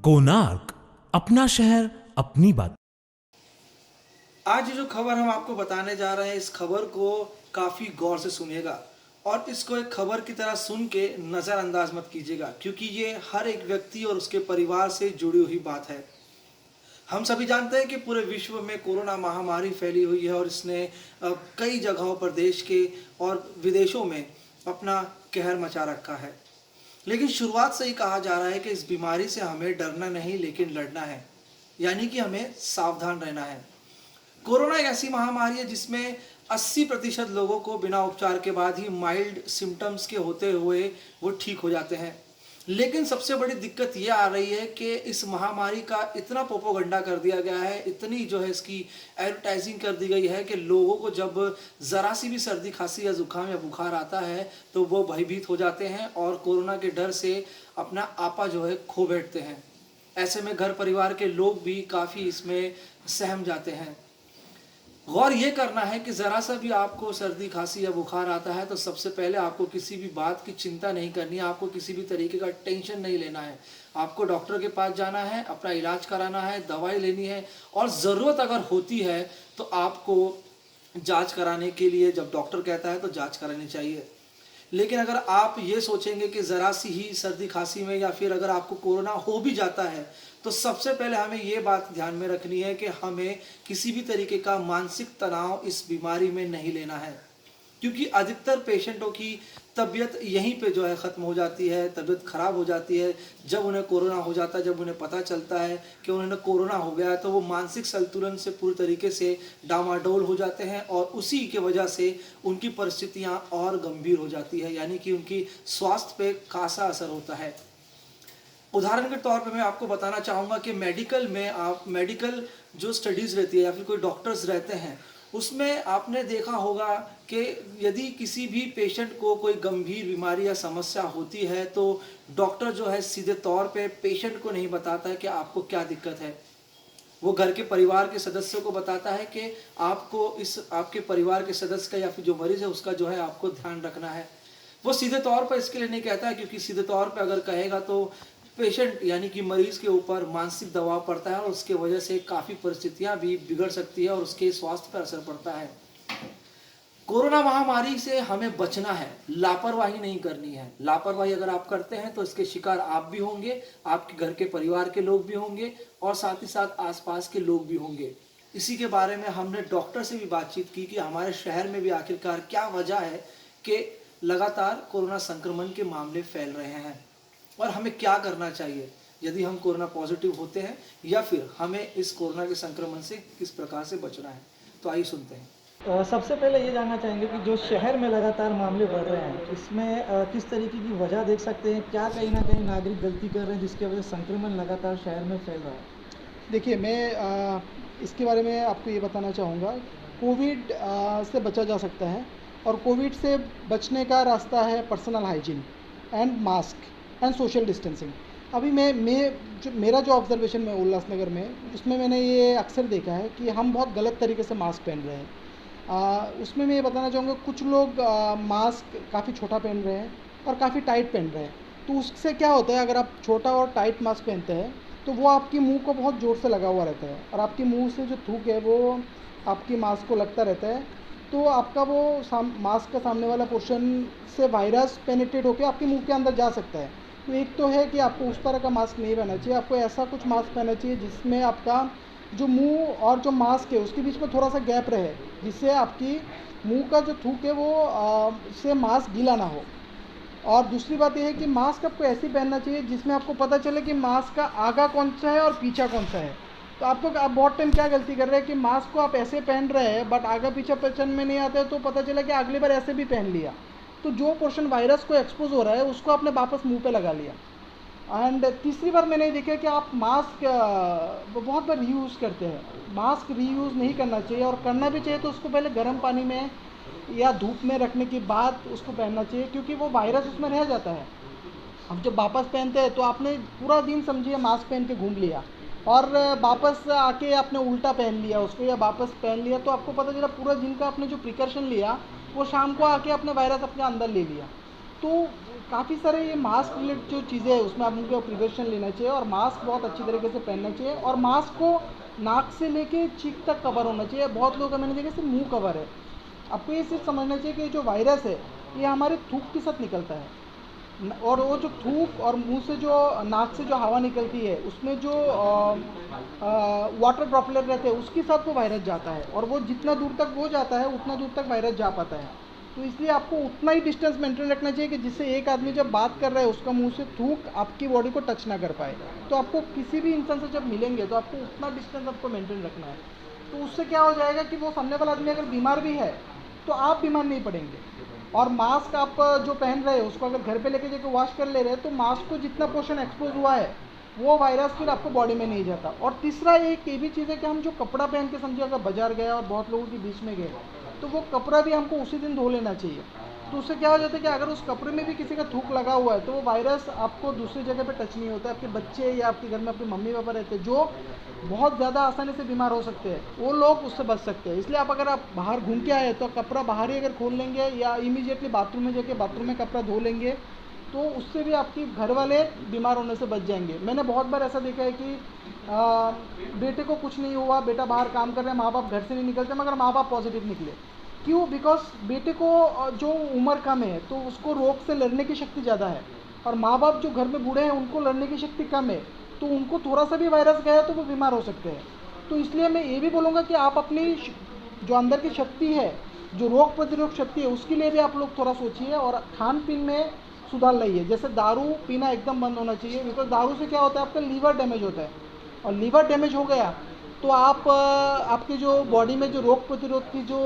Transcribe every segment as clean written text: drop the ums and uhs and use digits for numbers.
कोणार्क, अपना शहर अपनी बात। आज जो खबर हम आपको बताने जा रहे हैं, इस खबर को काफ़ी गौर से सुनिएगा और इसको एक खबर की तरह सुन के नज़रअंदाज मत कीजिएगा, क्योंकि ये हर एक व्यक्ति और उसके परिवार से जुड़ी हुई बात है। हम सभी जानते हैं कि पूरे विश्व में कोरोना महामारी फैली हुई है और इसने कई जगहों पर देश के और विदेशों में अपना कहर मचा रखा है। लेकिन शुरुआत से ही कहा जा रहा है कि इस बीमारी से हमें डरना नहीं, लेकिन लड़ना है, यानी कि हमें सावधान रहना है। कोरोना एक ऐसी महामारी है जिसमें 80% लोगों को बिना उपचार के बाद ही माइल्ड सिम्टम्स के होते हुए वो ठीक हो जाते हैं। लेकिन सबसे बड़ी दिक्कत ये आ रही है कि इस महामारी का इतना प्रोपोगंडा कर दिया गया है, इतनी जो है इसकी एडवर्टाइजिंग कर दी गई है कि लोगों को जब ज़रा सी भी सर्दी खांसी या जुकाम या बुखार आता है तो वो भयभीत हो जाते हैं और कोरोना के डर से अपना आपा जो है खो बैठते हैं। ऐसे में घर परिवार के लोग भी काफ़ी इसमें सहम जाते हैं। गौर ये करना है कि ज़रा सा भी आपको सर्दी खांसी या बुखार आता है तो सबसे पहले आपको किसी भी बात की चिंता नहीं करनी है, आपको किसी भी तरीके का टेंशन नहीं लेना है। आपको डॉक्टर के पास जाना है, अपना इलाज कराना है, दवाई लेनी है और ज़रूरत अगर होती है तो आपको जांच कराने के लिए, जब डॉक्टर कहता है तो जांच करानी चाहिए। लेकिन अगर आप ये सोचेंगे कि ज़रा सी ही सर्दी खांसी में या फिर अगर आपको कोरोना हो भी जाता है तो सबसे पहले हमें ये बात ध्यान में रखनी है कि हमें किसी भी तरीके का मानसिक तनाव इस बीमारी में नहीं लेना है, क्योंकि अधिकतर पेशेंटों की तबीयत यहीं पे जो है ख़त्म हो जाती है, तबीयत ख़राब हो जाती है जब उन्हें कोरोना हो जाता है। जब उन्हें पता चलता है कि उन्हें कोरोना हो गया है तो वो मानसिक संतुलन से पूरी तरीके से डामाडोल हो जाते हैं और उसी के वजह से उनकी परिस्थितियाँ और गंभीर हो जाती है, यानी कि उनकी स्वास्थ्य पे खासा असर होता है। उदाहरण के तौर पे मैं आपको बताना चाहूँगा कि मेडिकल जो स्टडीज़ रहती है या फिर कोई डॉक्टर्स रहते हैं, उसमें आपने देखा होगा कि यदि किसी भी पेशेंट को कोई गंभीर बीमारी या समस्या होती है तो डॉक्टर जो है सीधे तौर पे पेशेंट को नहीं बताता है कि आपको क्या दिक्कत है। वो घर के परिवार के सदस्यों को बताता है कि आपको आपके परिवार के सदस्य का या फिर जो मरीज़ है उसका जो है आपको ध्यान रखना है। वो सीधे तौर पर इसके लिए नहीं कहता है, क्योंकि सीधे तौर पर अगर कहेगा तो पेशेंट यानी कि मरीज के ऊपर मानसिक दबाव पड़ता है और उसके वजह से काफ़ी परिस्थितियां भी बिगड़ सकती है और उसके स्वास्थ्य पर असर पड़ता है। कोरोना महामारी से हमें बचना है, लापरवाही नहीं करनी है। लापरवाही अगर आप करते हैं तो इसके शिकार आप भी होंगे, आपके घर के परिवार के लोग भी होंगे और साथ ही साथ आसपास के लोग भी होंगे। इसी के बारे में हमने डॉक्टर से भी बातचीत की कि हमारे शहर में भी आखिरकार क्या वजह है कि लगातार कोरोना संक्रमण के मामले फैल रहे हैं और हमें क्या करना चाहिए यदि हम कोरोना पॉजिटिव होते हैं, या फिर हमें इस कोरोना के संक्रमण से किस प्रकार से बचना है। तो आइए सुनते हैं। सबसे पहले ये जानना चाहेंगे कि जो शहर में लगातार मामले बढ़ रहे हैं, इसमें किस तरीके की वजह देख सकते हैं? क्या कहीं ना कहीं नागरिक गलती कर रहे हैं जिसकी वजह से संक्रमण लगातार शहर में फैल रहा है? देखिए, मैं इसके बारे में आपको ये बताना चाहूँगा। कोविड से बचा जा सकता है और कोविड से बचने का रास्ता है personal hygiene and mask and social distancing. अभी मेरा जो ऑब्जर्वेशन में उल्लासनगर में, उसमें मैंने ये अक्सर देखा है कि हम बहुत गलत तरीके से मास्क पहन रहे हैं। उसमें मैं ये बताना चाहूँगा, कुछ लोग मास्क काफ़ी छोटा पहन रहे हैं और काफ़ी टाइट पहन रहे हैं। तो उससे क्या होता है, अगर आप छोटा और टाइट मास्क पहनते हैं तो वो आपकी मुंह को बहुत ज़ोर से लगा हुआ रहता है और आपकी मुंह से जो थूक है वो आपकी मास्क को लगता रहता है। तो आपका वो मास्क का सामने वाला पोर्शन से वायरस पेनिट्रेट होकर आपके मुंह के अंदर जा सकता है। तो एक तो है कि आपको उस तरह का मास्क नहीं पहनना चाहिए, आपको ऐसा कुछ मास्क पहनना चाहिए जिसमें आपका जो मुंह और जो मास्क है उसके बीच में थोड़ा सा गैप रहे, जिससे आपकी मुंह का जो थूक है वो से मास्क गीला ना हो। और दूसरी बात यह है कि मास्क आपको ऐसे पहनना चाहिए जिसमें आपको पता चले कि मास्क का आगा कौन सा है और पीछा कौन सा है। तो आप बहुत टाइम क्या गलती कर रहे हैं कि मास्क को आप ऐसे पहन रहे हैं बट आगा पीछा पहचान में नहीं आता है, तो पता चला कि अगली बार ऐसे भी पहन लिया, तो जो पोर्शन वायरस को एक्सपोज हो रहा है उसको आपने वापस मुंह पे लगा लिया। एंड तीसरी बार मैंने देखा कि आप मास्क बहुत बार रीयूज़ करते हैं। मास्क रीयूज़ नहीं करना चाहिए, और करना भी चाहिए तो उसको पहले गर्म पानी में या धूप में रखने के बाद उसको पहनना चाहिए, क्योंकि वो वायरस उसमें रह जाता है। अब जब वापस पहनते हैं तो आपने पूरा दिन समझिए मास्क पहन के घूम लिया और वापस आके आपने उल्टा पहन लिया उसको या वापस पहन लिया, तो आपको पता चला पूरा दिन का आपने जो प्रिकॉशन लिया वो शाम को आके आपने वायरस अपने अंदर ले लिया। तो काफ़ी सारे ये मास्क रिलेटेड जो चीज़ें हैं उसमें आपको प्रिकॉशन लेना चाहिए, और मास्क बहुत अच्छी तरीके से पहनना चाहिए, और मास्क को नाक से लेके चीक तक कवर होना चाहिए। बहुत लोग मैंने देखा सिर्फ मुंह कवर है। आपको ये सिर्फ समझना चाहिए कि जो वायरस है ये हमारे थूक के साथ निकलता है, और वो जो थूक और मुंह से जो नाक से जो हवा निकलती है उसमें जो वाटर ड्रॉपलेट रहते हैं उसके साथ वो वायरस जाता है, और वो जितना दूर तक वो जाता है उतना दूर तक वायरस जा पाता है। तो इसलिए आपको उतना ही डिस्टेंस मेंटेन रखना चाहिए कि जिससे एक आदमी जब बात कर रहा है उसका मुंह से थूक आपकी बॉडी को टच ना कर पाए। तो आपको किसी भी इंसान से जब मिलेंगे तो आपको उतना डिस्टेंस आपको मेंटेन रखना है। तो उससे क्या हो जाएगा कि वो सामने वाला आदमी अगर बीमार भी है तो आप बीमार नहीं पड़ेंगे। और मास्क आप जो पहन रहे हैं उसको अगर घर पे लेके जाके वॉश कर ले रहे हैं तो मास्क को जितना पोर्शन एक्सपोज हुआ है वो वायरस फिर आपको बॉडी में नहीं जाता। और तीसरा एक ये भी चीज़ है कि हम जो कपड़ा पहन के समझे अगर बाजार गए और बहुत लोगों के बीच में गए तो वो कपड़ा भी हमको उसी दिन धो लेना चाहिए। तो उससे क्या हो जाता है कि अगर उस कपड़े में भी किसी का थूक लगा हुआ है तो वो वायरस आपको दूसरी जगह पे टच नहीं होता। आपके बच्चे या आपके घर में आपके मम्मी पापा रहते हैं जो बहुत ज़्यादा आसानी से बीमार हो सकते हैं, वो लोग उससे बच सकते हैं। इसलिए आप अगर आप बाहर घूम के आए तो कपड़ा बाहर ही अगर खोल लेंगे या इमीडिएटली बाथरूम में जाके बाथरूम में कपड़ा धो लेंगे तो उससे भी आपके घर वाले बीमार होने से बच जाएंगे। मैंने बहुत बार ऐसा देखा है कि बेटे को कुछ नहीं हुआ, बेटा बाहर काम कर रहे हैं, माँ बाप घर से नहीं निकलते मगर माँ बाप पॉजिटिव निकले। क्यों? बिकॉज बेटे को जो उम्र कम है तो उसको रोग से लड़ने की शक्ति ज़्यादा है, और माँ बाप जो घर में बूढ़े हैं उनको लड़ने की शक्ति कम है, तो उनको थोड़ा सा भी वायरस गया तो वो बीमार हो सकते हैं। तो इसलिए मैं ये भी बोलूँगा कि आप अपनी जो अंदर की शक्ति है, जो रोग प्रतिरोधक शक्ति है, उसके लिए भी आप लोग थोड़ा सोचिए और खान पीन में सुधार लाइए। जैसे दारू पीना एकदम बंद होना चाहिए, बिकॉज दारू से क्या होता है आपका लीवर डैमेज होता है, और लीवर डैमेज हो गया तो आप आपके जो बॉडी में जो रोग प्रतिरोध की जो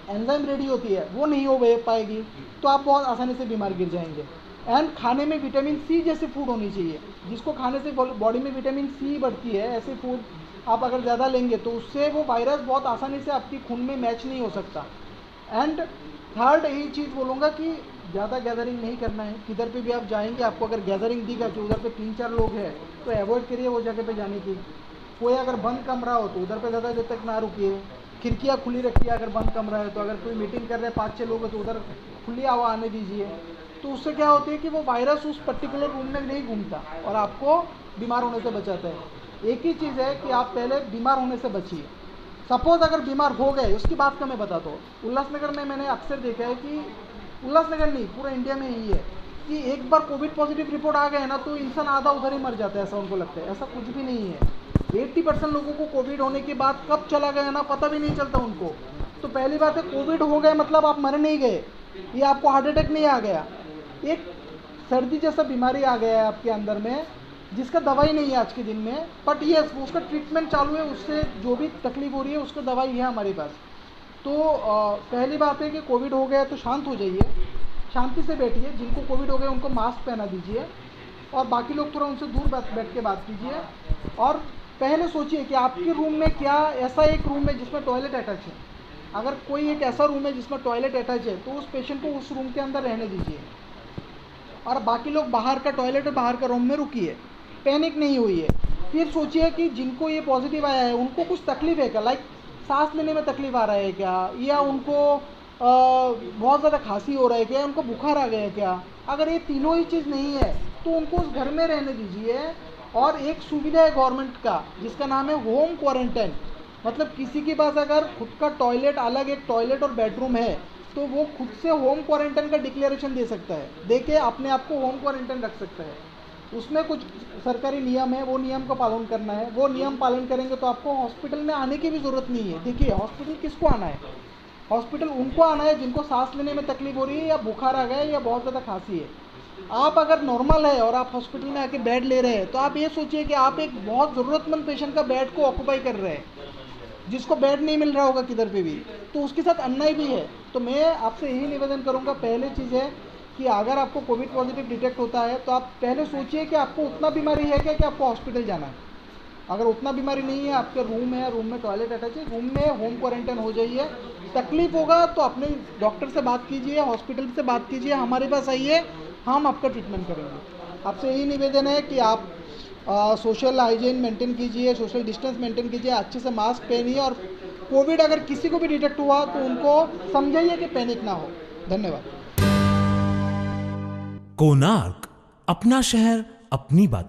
एंजाइम रेडी होती है वो नहीं हो पाएगी, तो आप बहुत आसानी से बीमार गिर जाएंगे। एंड खाने में विटामिन सी जैसे फूड होनी चाहिए, जिसको खाने से बॉडी में विटामिन सी बढ़ती है, ऐसे फूड आप अगर ज़्यादा लेंगे तो उससे वो वायरस बहुत आसानी से आपकी खून में मैच नहीं हो सकता। एंड थर्ड यही चीज़ बोलूँगा कि ज़्यादा गैदरिंग नहीं करना है। किधर पे भी आप जाएंगे आपको अगर गैदरिंग दिखा कि उधर पे 3-4 लोग हैं तो अवॉइड करिए वो जगह पे जाने की। कोई अगर बंद कमरा हो तो उधर पे ज़्यादा देर तक ना रुकिए, खिड़कियाँ खुली रखिए अगर बंद कमरा है तो। अगर कोई मीटिंग कर रहे हैं 5-6 लोग हैं तो उधर खुली हवा आने दीजिए। तो उससे क्या होती है कि वो वायरस उस पर्टिकुलर रूम में नहीं घूमता और आपको बीमार होने से बचाता है। एक ही चीज़ है कि आप पहले बीमार होने से बचिए। सपोज अगर बीमार हो गए, उसकी बात का मैं बताता हूँ। उल्लासनगर में मैंने अक्सर देखा है कि उल्लासनगर नहीं पूरा इंडिया में यही है कि एक बार कोविड पॉजिटिव रिपोर्ट आ गए ना तो इंसान आधा उधर ही मर जाता है, ऐसा उनको लगता है। ऐसा कुछ भी नहीं है। 80% लोगों को कोविड होने के बाद कब चला गया ना पता भी नहीं चलता उनको। तो पहली बात है कोविड हो गए मतलब आप मर नहीं गए, ये आपको हार्ट अटैक नहीं आ गया, एक सर्दी जैसा बीमारी आ गया है आपके अंदर में जिसका दवाई नहीं है आज के दिन में, बट ये उसका ट्रीटमेंट चालू है, उससे जो भी तकलीफ हो रही है उसका दवाई है हमारे पास। तो पहली बात है कि कोविड हो गया तो शांत हो जाइए, शांति से बैठिए। जिनको कोविड हो गया उनको मास्क पहना दीजिए और बाकी लोग थोड़ा उनसे दूर बैठ के बात कीजिए। और पहले सोचिए कि आपके रूम में क्या ऐसा एक रूम है जिसमें टॉयलेट अटैच है। अगर कोई एक ऐसा रूम है जिसमें टॉयलेट अटैच है तो उस पेशेंट को उस रूम के अंदर रहने दीजिए और बाकी लोग बाहर का टॉयलेट और बाहर का रूम में रुकिए, पैनिक नहीं हुई है। फिर सोचिए कि जिनको ये पॉजिटिव आया है उनको कुछ तकलीफ है क्या, लाइक सांस लेने में तकलीफ आ रहा है क्या, या उनको बहुत ज़्यादा खांसी हो रहा है क्या, उनको बुखार आ गया है क्या। अगर ये तीनों ही चीज़ नहीं है तो उनको उस घर में रहने दीजिए। और एक सुविधा है गवर्नमेंट का जिसका नाम है होम क्वारंटाइन, मतलब किसी के पास अगर खुद का टॉयलेट अलग एक टॉयलेट और बेडरूम है तो वो खुद से होम क्वारंटाइन का डिक्लेरेशन दे सकता है, दे के अपने आप को होम क्वारंटाइन रख सकता है। उसमें कुछ सरकारी नियम है, वो नियम का पालन करना है। वो नियम पालन करेंगे तो आपको हॉस्पिटल में आने की भी ज़रूरत नहीं है। देखिए हॉस्पिटल किसको आना है, हॉस्पिटल उनको आना है जिनको सांस लेने में तकलीफ हो रही है या बुखार आ गया है या बहुत ज़्यादा खांसी है। आप अगर नॉर्मल है और आप हॉस्पिटल में आके बेड ले रहे हैं तो आप ये सोचिए कि आप एक बहुत ज़रूरतमंद पेशेंट का बेड को ऑक्यूपाई कर रहे हैं, जिसको बेड नहीं मिल रहा होगा किधर पे भी, तो उसके साथ अन्याय भी है। तो मैं आपसे यही निवेदन करूँगा, पहले चीज़ है कि अगर आपको कोविड पॉजिटिव डिटेक्ट होता है तो आप पहले सोचिए कि आपको उतना बीमारी है क्या कि आपको हॉस्पिटल जाना है। अगर उतना बीमारी नहीं है, आपके रूम है, रूम में टॉयलेट अटैच है, रूम में होम क्वारंटाइन हो जाइए। तकलीफ होगा तो अपने डॉक्टर से बात कीजिए, हॉस्पिटल से बात कीजिए, हमारे पास आइए, हम आपका ट्रीटमेंट करेंगे। आपसे यही निवेदन है कि आप सोशल हाइजीन मेंटेन कीजिए, सोशल डिस्टेंस मेंटेन कीजिए, अच्छे से मास्क पहनिए। और कोविड अगर किसी को भी डिटेक्ट हुआ तो उनको समझाइए कि पैनिक ना हो। धन्यवाद। कोणार्क, अपना शहर अपनी बात।